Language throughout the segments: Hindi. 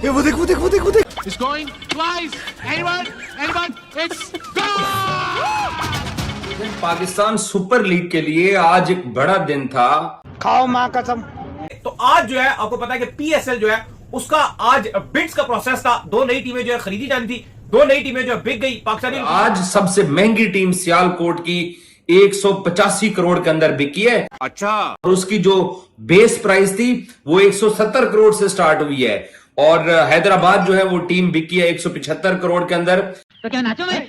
ये वो देख वो देख वो देख वो देख। It's going twice. Anyone? It's gone. Pakistan super league के लिए आज एक बड़ा दिन था। खाओ मां कसम। तो आज जो है आपको पता है कि पीएसएल जो है उसका आज बिड्स का प्रोसेस था। दो नई टीमें जो है खरीदी जानी थी, दो नई टीमें जो है बिक गई पाकिस्तानी। आज सबसे महंगी टीम सियालकोट की 185 करोड़ के अंदर बिकी है। अच्छा। और उसकी जो बेस प्राइस थी वो 170 करोड़ से स्टार्ट हुई है। और हैदराबाद जो है वो टीम बिकी है 175 करोड़ के अंदर। तो क्या नाचो में?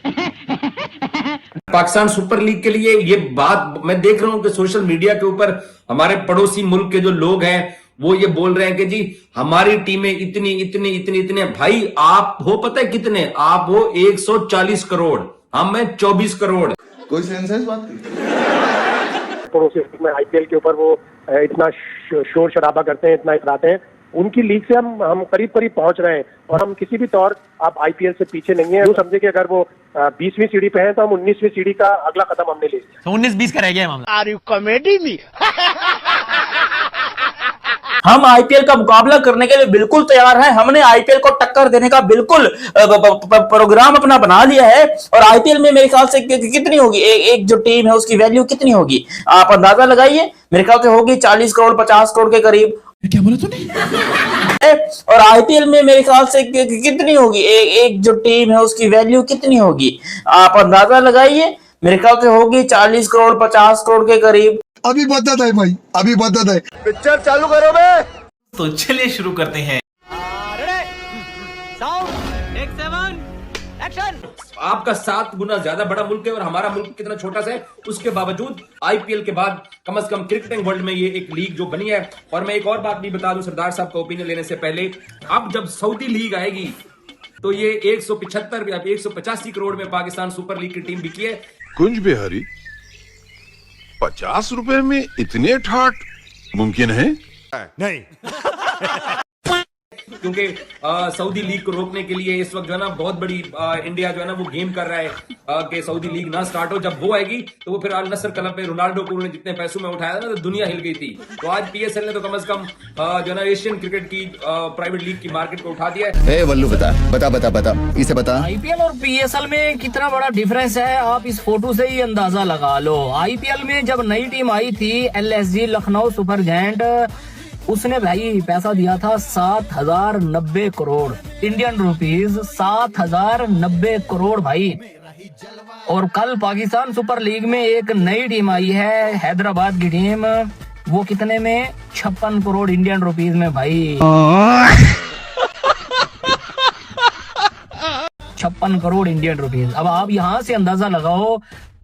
पाकिस्तान सुपर लीग के लिए ये बात मैं देख रहा हूं कि सोशल मीडिया के ऊपर हमारे पड़ोसी मुल्क के जो लोग हैं वो ये बोल रहे हैं कि जी हमारी टीमें इतनी भाई आप हो पता है कितने? आप हो 140 करोड़, हम हैं 24 करोड़। कोई सेंस है इस बात की? पड़ोसी में आईपीएल के ऊपर वो इतना शोर शराबा करते हैं, इतना इतराते हैं। उनकी लीग से हम करीब पहुंच रहे हैं और हम किसी भी तौर आप आईपीएल से पीछे नहीं है। समझे कि अगर वो 20वीं सीढ़ी पे हैं तो हम 19वीं सीढ़ी का अगला कदम हमने ले लिया। तो 19-20 का रह गया मामला। Are you कॉमेडी में? हम आईपीएल का मुकाबला करने के लिए बिल्कुल तैयार हैं। हमने आईपीएल को टक्कर देने का बिल्कुल प्रोग्राम अपना बना लिया है। और आईपीएल में मेरे ख्याल से कितनी होगी एक जो टीम है उसकी वैल्यू कितनी होगी आप अंदाजा लगाइए। मेरे ख्याल से होगी 40 करोड़ 50 करोड़ के करीब। क्या बोला तूने? और आईपीएल में मेरे ख्याल से कितनी होगी एक जो टीम है उसकी वैल्यू कितनी होगी आप अंदाजा लगाइए। मेरे ख्याल से होगी 40 करोड़ 50 करोड़ के करीब। अभी बदत है भाई, अभी बदत है। पिक्चर चालू करो बे। तो चलिए शुरू करते हैं। आपका 7 गुना ज्यादा बड़ा मुल्क है और हमारा मुल्क कितना छोटा सा है। उसके बावजूद आईपीएल के बाद कम से कम क्रिकेटिंग वर्ल्ड में ये एक लीग जो बनी है। और मैं एक और बात भी बता दूं सरदार साहब का ओपिनियन लेने से पहले, अब जब सऊदी लीग आएगी तो ये 175 या 185 करोड़ में पाकिस्तान सुपर लीग की टीम बिकी है। कुंज बिहारी 50 रुपए में इतने ठाट मुमकिन है? नहीं। क्योंकि सऊदी लीग को रोकने के लिए इस वक्त जो है ना बहुत बड़ी इंडिया जो है ना वो गेम कर रहा है कि सऊदी लीग ना स्टार्ट हो। जब वो आएगी तो वो फिर अल नसर क्लब पे रोनाल्डो को उन्होंने जितने पैसों में उठाया था ना तो दुनिया हिल गई थी। तो आज पीएसएल ने तो कम से कम जो है ना एशियन क्रिकेट की प्राइवेट लीग की मार्केट को उठा दिया है। वल्लू बता इसे बता। आईपीएल और पीएसएल में कितना बड़ा डिफरेंस है आप इस फोटो से ही अंदाजा लगा लो। आईपीएल में जब नई टीम आई थी एलएसजी लखनऊ सुपर जायंट, उसने भाई पैसा दिया था 7,090 करोड़ इंडियन रुपीज। 7,090 करोड़ भाई। और कल पाकिस्तान सुपर लीग में एक नई टीम आई है हैदराबाद की टीम, वो कितने में? 56 करोड़ इंडियन रुपीज में भाई। 56 करोड़ इंडियन रुपीज। अब आप यहाँ से अंदाजा लगाओ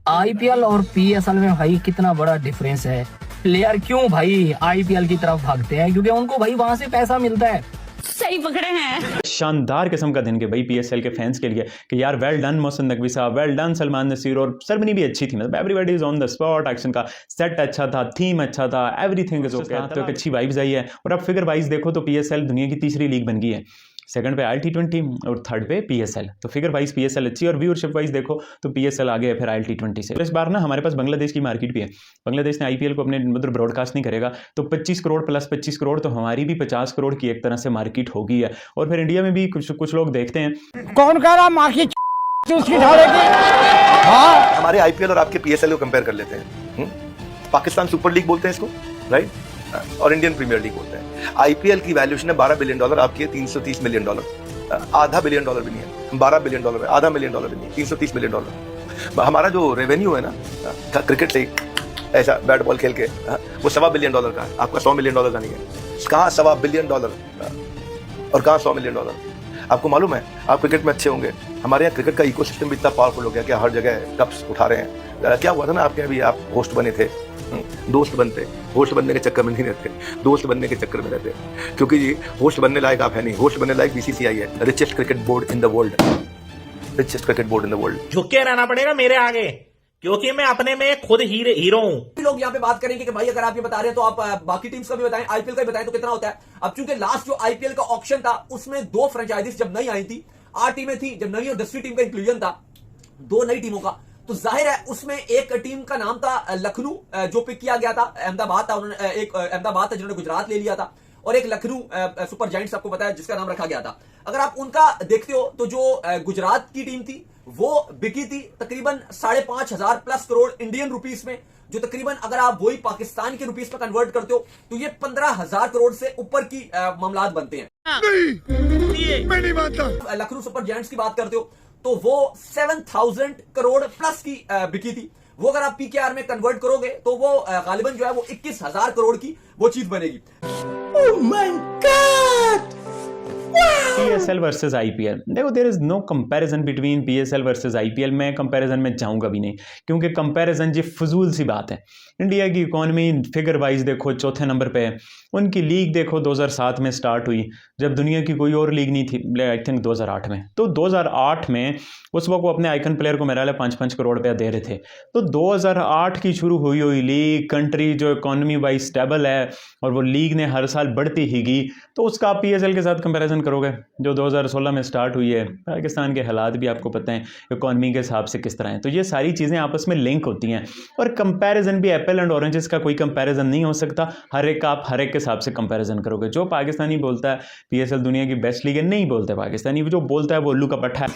आईपीएल और पीएसएल में भाई कितना बड़ा डिफरेंस है। प्लेयर क्यों भाई आईपीएल की तरफ भागते हैं? क्योंकि उनको भाई वहां से पैसा मिलता है। सही पकड़े हैं। शानदार किस्म का दिन के भाई पीएसएल के फैंस के लिए कि यार वेल डन मोहसिन नकवी साहब, वेल डन सलमान नसीर। और सेरेमनी भी अच्छी थी, मतलब everybody is on the spot. Action का सेट अच्छा था, थीम अच्छा था, एवरीथिंग इज ओके। तो एक अच्छी वाइब्स आई है। और अब फिगर वाइज देखो तो पीएसएल दुनिया की तीसरी लीग बन गई है। सेकंड पे IL-T20 और थर्ड पे पीएसएल। तो फिगर वाइज पीएसएल अच्छी और व्यूअरशिप वाइज देखो तो पीएसएल आगे है फिर IL-T20 से। इस बार ना हमारे पास बांग्लादेश की मार्केट भी है। बांग्लादेश ने आईपीएल को अपने मतलब ब्रॉडकास्ट नहीं करेगा तो 25 करोड़ प्लस 25 करोड़ तो हमारी भी 50 करोड़ की एक तरह से मार्केट होगी है। और फिर इंडिया में भी कुछ लोग देखते हैं। कौन कह रहा मार्केट हमारे आईपीएल और आपके पीएसएल को कंपेयर कर लेते हैं। पाकिस्तान सुपर लीग बोलते हैं इसको, राइट? और इंडियन प्रीमियर लीग बोलते हैं। आईपीएल की वैल्यूएशन है $12 बिलियन, आपकी है $330 मिलियन। आधा बिलियन डॉलर भी नहीं है, $12 बिलियन है, आधा मिलियन डॉलर भी नहीं, $330 मिलियन। हमारा जो रेवेन्यू है ना क्रिकेट से ऐसा बैट बॉल खेल के वो $1.25 बिलियन का है। आपका $100 मिलियन का नहीं है। कहाँ $1.25 बिलियन और कहाँ $100 मिलियन? आपको मालूम है आप क्रिकेट में अच्छे होंगे। हमारे यहाँ क्रिकेट का इकोसिस्टम भी इतना पावरफुल हो गया कि हर जगह कप्स उठा रहे हैं। क्या हुआ था ना आपके अभी आप होस्ट बने थे, दोस्त बनते, होस्ट बनने के चक्कर में नहीं रहते, दोस्त बनने के चक्कर में रहते। क्योंकि ये होस्ट बनने लायक आप है नहीं, होस्ट बनने लायक बीसीसीआई है, richest cricket board in the world, richest cricket board in the world. झुक के रहना पड़ेगा मेरे आगे क्योंकि मैं अपने में खुद हीरो हूँ। लोग यहाँ पे बात करेंगे कि भाई अगर आप ये बता रहे हैं तो आप बाकी टीम्स का भी बताएं, आईपीएल का भी बताएं तो कितना होता है। अब चूंकि लास्ट जो आईपीएल का ऑक्शन था उसमें 2 फ्रेंचाइजीज जब नई आई थी, 8 टीमें थी, जब नई और 10वीं टीम का इंक्लूजन था 2 नई टीमों का, तो जाहिर है उसमें एक टीम का नाम था लखनऊ जो पिक किया गया था, अहमदाबाद था, उन्होंने एक अहमदाबाद था जिन्होंने गुजरात ले लिया था। और एक लखनऊ सुपर जायंट्स आपको पता है जिसका नाम रखा गया था। अगर आप उनका देखते हो तो जो गुजरात की टीम थी वो बिकी थी तकरीबन 5,500 प्लस करोड़ इंडियन रुपीस में, जो तकरीबन अगर आप वही पाकिस्तान के रुपीस में कन्वर्ट करते हो तो ये 15,000 करोड़ से ऊपर की मामलात बनते हैं। नहीं, मैं नहीं मानता। लखनऊ सुपर जायंट्स की बात करते हो तो वो 7,000 करोड़ प्लस की बिकी थी। वो अगर आप पीकेआर में कन्वर्ट करोगे तो वो गालिबन जो है वो 21,000 करोड़ की वो चीज बनेगी। Oh my God! PSL versus IPL, देखो there is no comparison between PSL versus IPL. मैं कंपैरिजन में जाऊंगा भी नहीं, क्योंकि कंपैरिजन जी फजूल सी बात है। इंडिया की इकोनॉमी फिगर वाइज देखो चौथे नंबर पे है, उनकी लीग देखो 2007 में स्टार्ट हुई जब दुनिया की कोई और लीग नहीं थी, आई थिंक 2008 में। तो 2008 में उस वक्त वो अपने आइकन प्लेयर को मेरा 5-5 करोड़ रुपया दे रहे थे। तो 2008 की शुरू हुई लीग, कंट्री जो इकोनॉमी वाइज स्टेबल है और वो लीग ने हर साल बढ़ती ही गई, तो उसका आप PSL के साथ कंपैरिजन करोगे जो 2016 में स्टार्ट हुई है। पाकिस्तान के हालात भी आपको पता है इकोनॉमी के हिसाब से किस तरह हैं, तो ये सारी चीज़ें आपस में लिंक होती हैं। और कंपैरिजन भी एप्पल एंड ऑरेंजेस का कोई कंपैरिजन नहीं हो सकता। हर एक आप हर एक के हिसाब से कंपैरिजन करोगे। जो पाकिस्तानी बोलता है PSL दुनिया की बेस्ट लीग है, नहीं बोलते पाकिस्तानी, जो बोलता है वो उल्लू का पट्टा है।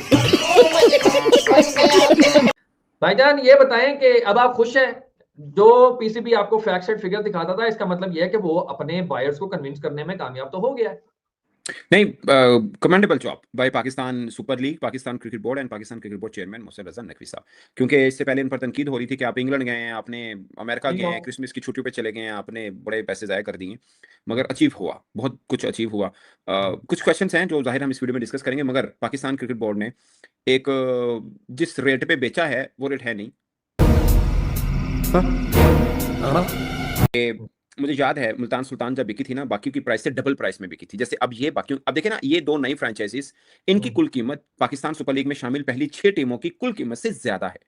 भाईजान ये बताएं कि अब आप खुश हैं? जो पीसीबी आपको फैक्ट सेट फिगर दिखाता था, इसका मतलब यह है कि वो अपने बायर्स को कन्विंस करने में कामयाब तो हो गया है। नहीं, commendable job by Pakistan super league, Pakistan cricket board and Pakistan cricket board chairman Mohsin Raza Naqvi साहब, क्योंकि इससे पहले इन पर तनकीद हो रही थी कि आप इंग्लैंड गए हैं, आपने अमेरिका गए हैं, क्रिसमस की छुट्टियों पे चले गए हैं, आपने बड़े पैसे ज़ाया कर दिए, मगर अचीव हुआ, बहुत कुछ अचीव हुआ। कुछ क्वेश्चंस हैं जो जाहिर हम इस वीडियो में डिस्कस करेंगे, मगर पाकिस्तान क्रिकेट बोर्ड ने एक जिस रेट पे बेचा है वो रेट है नहीं। मुझे याद है मुल्तान सुल्तान जब बिकी थी ना, बाकी की प्राइस से डबल प्राइस में बिकी थी। जैसे अब ये बाकी, अब देखें ना, ये दो नई फ्रेंचाइजीज, इनकी कुल कीमत पाकिस्तान सुपर लीग में शामिल पहली 6 टीमों की कुल कीमत से ज्यादा है।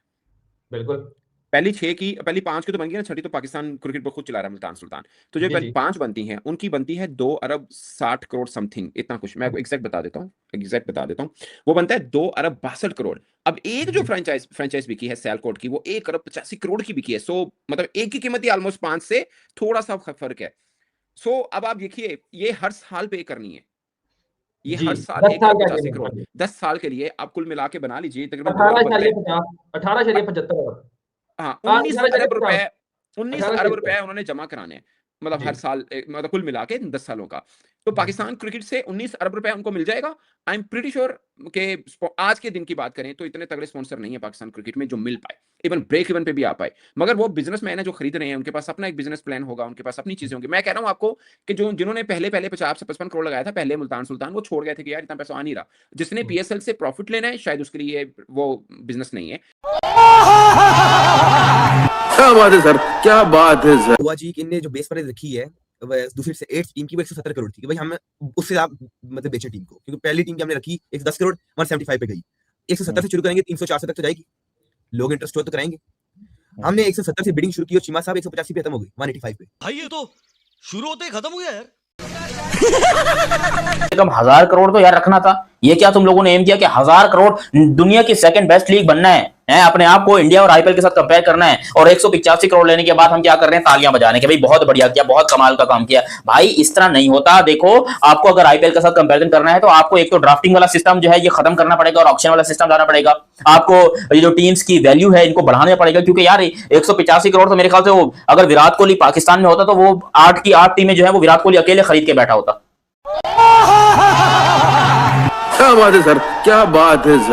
बिल्कुल, पहली 5 की तो बन गई ना, छठी तो पाकिस्तान क्रिकेट बोर्ड खुद चला रहा है मुल्तान सुल्तान। तो जो पहली 5 बनती हैं उनकी बनती है 2 अरब 60 करोड़ समथिंग, इतना कुछ। मैं आपको एग्जैक्ट बता देता हूँ, वो बनता है 2 अरब 62 करोड़। अब एक जो फ्रेंचाइज बिकी है सियालकोट की, वो 1 अरब 85 करोड़ की बिकी है। सो मतलब एक की कीमत ही ऑलमोस्ट 5 से थोड़ा सा फर्क है। सो अब आप देखिए, ये हर साल पे करनी है, ये हर साल 1 अरब 85 करोड़ 10 साल के लिए आप कुल मिला के बना लीजिए तकरीबन 18.75। हाँ, 19 अरब रुपए उन्होंने जमा कराने हैं, मतलब हर साल, मतलब कुल मिला के 10 सालों का। तो पाकिस्तान क्रिकेट से 19 अरब रुपए उनको मिल जाएगा। आई एम प्रीटी श्योर कि आज के दिन की बात करें तो इतने तगड़े स्पॉन्सर नहीं है पाकिस्तान क्रिकेट में जो मिल पाए, इवन ब्रेक इवन पे भी आ पाए। मगर वो बिजनेसमैन है जो खरीद रहे हैं, उनके पास अपना एक बिजनेस प्लान होगा, उनके पास अपनी चीजें होंगी। मैं कह रहा हूँ आपको कि जो जिन्होंने पहले 50 से 55 करोड़ लगाया था पहले मुल्तान सुल्तान, वो छोड़ गए थे कि यार इतना पैसा आ नहीं रहा। जिसने PSL से प्रॉफिट लेना है शायद उसके लिए वो बिजनेस नहीं है। क्या बात है सर, क्या बात है सर। हुआ जी कि इनने जो बेस प्राइस रखी है दूसरी से 8 टीम की वो 170 करोड़ थी कि भाई हम उससे आप मतलब बेचे टीम को, क्योंकि पहली टीम की हमने रखी 110 करोड़ 175 पे गई। 170 से शुरू करेंगे 300-400 तक तो जाएगी, लोग इंटरेस्ट हो तो कराएंगे। हमने 170 से बिडिंग शुरू की और चीमा साहब 185 पे खत्म हो गई 185 पे। भाई ये तो शुरू होते ही खत्म हो गया यार। कम 1000 करोड़ तो यार रखना था। ये क्या तुम लोगों ने एम किया कि 1000 करोड़ दुनिया की सेकंड बेस्ट लीग बनना है अपने आप को इंडिया और आईपीएल के साथ कंपेयर करना है, और 185 करोड़ लेने के बाद हम क्या कर रहे हैं, तालियां बजाने के भाई बहुत बढ़िया किया, बहुत कमाल का काम किया। भाई इस तरह नहीं होता। देखो आपको अगर आईपीएल के साथ कंपैरिजन करना है तो आपको एक तो ड्राफ्टिंग वाला सिस्टम जो है ये खत्म करना पड़ेगा और ऑक्शन वाला सिस्टम लाना पड़ेगा। आपको ये जो टीम्स की वैल्यू है इनको बढ़ाना पड़ेगा, क्योंकि यार 185 करोड़ तो मेरे ख्याल से वो अगर विराट कोहली पाकिस्तान में होता तो वो 8 की 8 टीमें जो है वो विराट कोहली अकेले खरीद के बैठा होता। क्या बात है सर, क्या बात है सर।